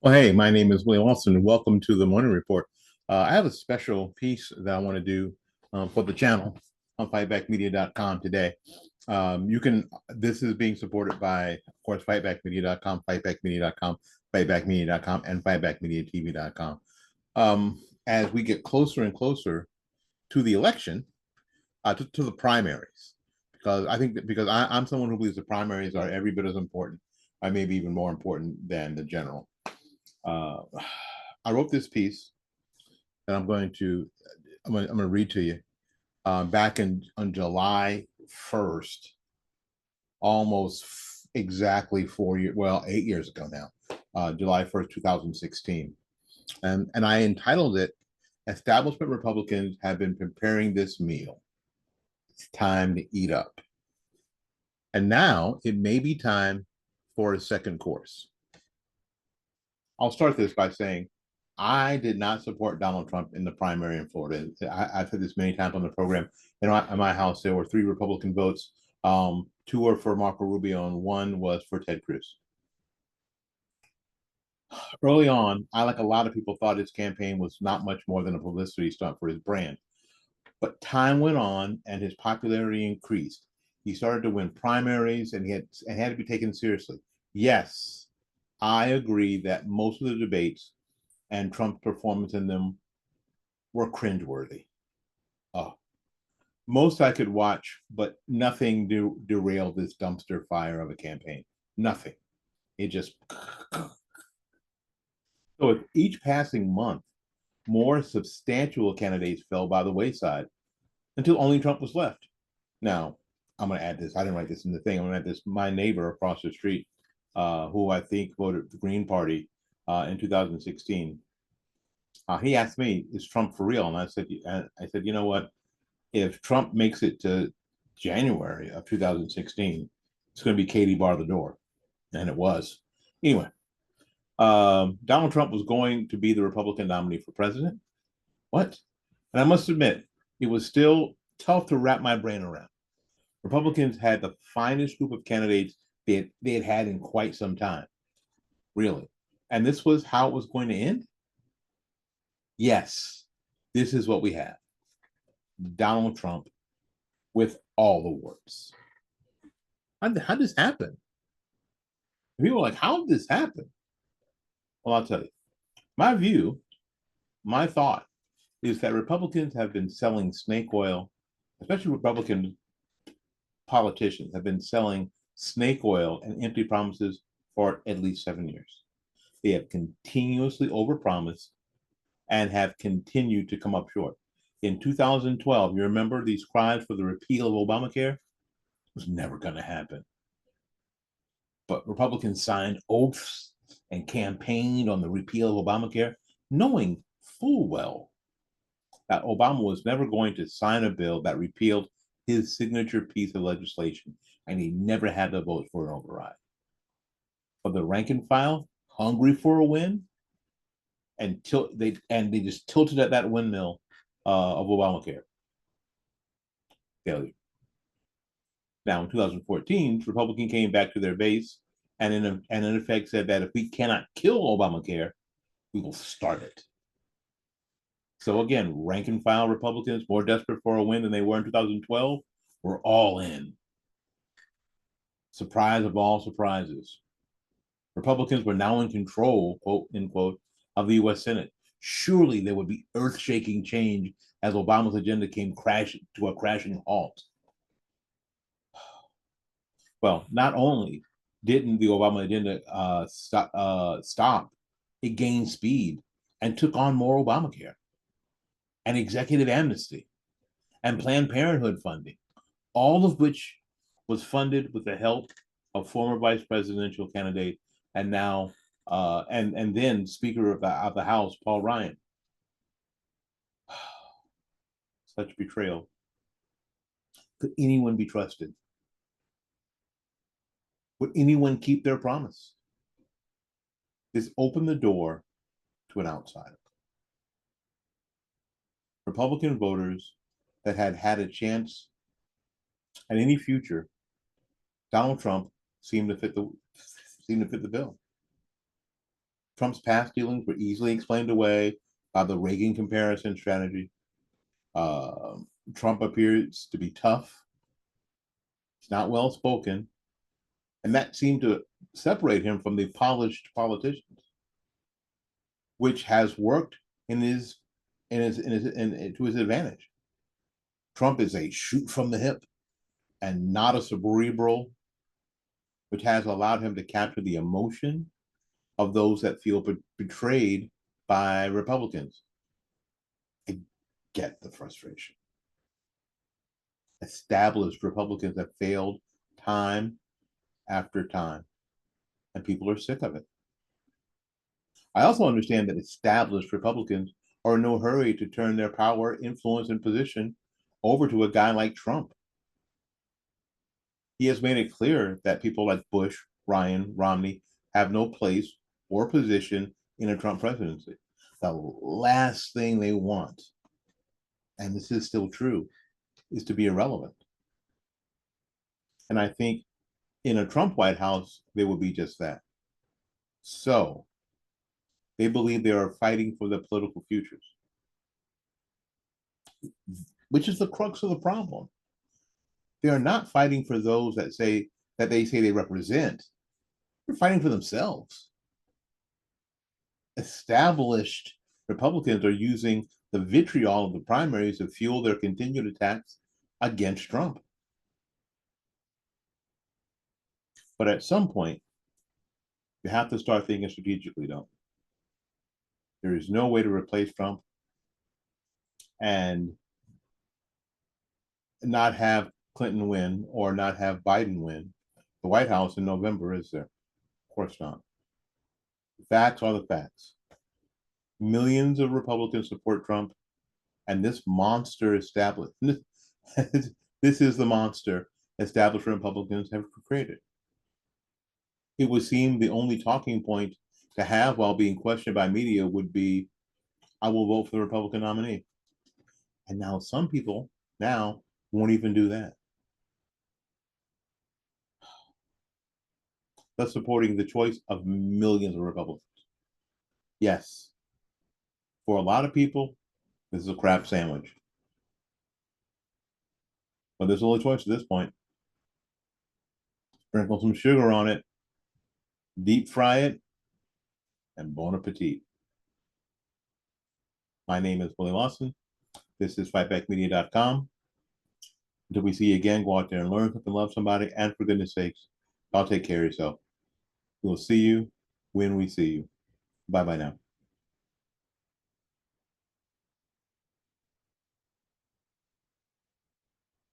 Well, hey, my name is William Wilson, and welcome to the Morning Report. I have a special piece that I want to do for the channel on fightbackmedia.com today. This is being supported by, of course, fightbackmedia.com, fightbackmedia.com, and fightbackmediatv.com. As we get closer and closer to the election, to the primaries, because I'm someone who believes the primaries are every bit as important, or maybe even more important than the general. I wrote this piece that I'm going to read to you back on July 1st, almost exactly 4 years, well, 8 years ago now, July 1st, 2016. And I entitled it, Establishment Republicans Have Been Preparing This Meal. It's time to eat up. And now it may be time for a second course. I'll start this by saying I did not support Donald Trump in the primary in Florida. I've said this many times on the program. In my house, there were 3 Republican votes. Two were for Marco Rubio, and 1 was for Ted Cruz. Early on, I, like a lot of people, thought his campaign was not much more than a publicity stunt for his brand. But time went on, and his popularity increased. He started to win primaries, and he had to be taken seriously. Yes, I agree that most of the debates and Trump's performance in them were cringeworthy. Most I could watch, but nothing derailed this dumpster fire of a campaign. Nothing. It just. So with each passing month, more substantial candidates fell by the wayside until only Trump was left. Now, I'm going to add this. I didn't write this in the thing. I'm going to add this. My neighbor across the street, who I think voted the Green Party in 2016, he asked me, "Is Trump for real?" And I said, you know what? If Trump makes it to January of 2016, it's going to be Katie bar the door," and it was. Anyway, Donald Trump was going to be the Republican nominee for president. What? And I must admit, it was still tough to wrap my brain around. Republicans had the finest group of candidates they had had in quite some time, really. And this was how it was going to end? Yes, this is what we have. Donald Trump with all the warts. How did this happen? People are like, how did this happen? Well, I'll tell you. My thought is that Republicans have been selling snake oil, especially Republican politicians have been selling snake oil and empty promises for at least 7 years. They have continuously overpromised and have continued to come up short. In 2012, you remember these cries for the repeal of Obamacare? It was never going to happen. But Republicans signed oaths and campaigned on the repeal of Obamacare, knowing full well that Obama was never going to sign a bill that repealed his signature piece of legislation, and he never had the votes for an override. But the rank and file, hungry for a win, and they just tilted at that windmill of Obamacare. Failure. Now, in 2014, Republicans came back to their base and in effect said that if we cannot kill Obamacare, we will start it. So again, rank and file Republicans, more desperate for a win than they were in 2012, were all in. Surprise of all surprises. Republicans were now in control, quote unquote, of the U.S. Senate. Surely there would be earth-shaking change as Obama's agenda came to a crashing halt. Well, not only didn't the Obama agenda stop, it gained speed and took on more Obamacare and executive amnesty and Planned Parenthood funding, all of which was funded with the help of former vice presidential candidate and now and then Speaker of the House, Paul Ryan. Such betrayal. Could anyone be trusted? Would anyone keep their promise? This opened the door to an outsider. Republican voters that had had a chance at any future, Donald Trump seemed to fit the bill. Trump's past dealings were easily explained away by the Reagan comparison strategy. Uh, Trump appears to be tough. He's not well spoken, and that seemed to separate him from the polished politicians, which has worked to his advantage. Trump is a shoot from the hip and not a cerebral, which has allowed him to capture the emotion of those that feel betrayed by Republicans. I get the frustration. Established Republicans have failed time after time, and people are sick of it. I also understand that established Republicans are in no hurry to turn their power, influence, and position over to a guy like Trump. He has made it clear that people like Bush, Ryan, Romney have no place or position in a Trump presidency. The last thing they want, and this is still true, is to be irrelevant. And I think in a Trump White House, they will be just that. So they believe they are fighting for their political futures, which is the crux of the problem. They are not fighting for those that they say they represent. They're fighting for themselves. Established Republicans are using the vitriol of the primaries to fuel their continued attacks against Trump. But at some point, you have to start thinking strategically, don't you? There is no way to replace Trump and not have Clinton win or not have Biden win the White House in November, is there? Of course not. The facts are the facts. Millions of Republicans support Trump, and this monster established. This is the monster established Republicans have created. It would seem the only talking point to have while being questioned by media would be, I will vote for the Republican nominee. And now some people now won't even do that. Thus supporting the choice of millions of Republicans. Yes, for a lot of people, this is a crap sandwich. But there's only choice at this point. Sprinkle some sugar on it, deep fry it, and bon appetit. My name is Willie Lawson. This is fightbackmedia.com. Until we see you again, go out there and learn something, love somebody, and for goodness sakes, I'll take care of yourself. We'll see you when we see you. Bye-bye now.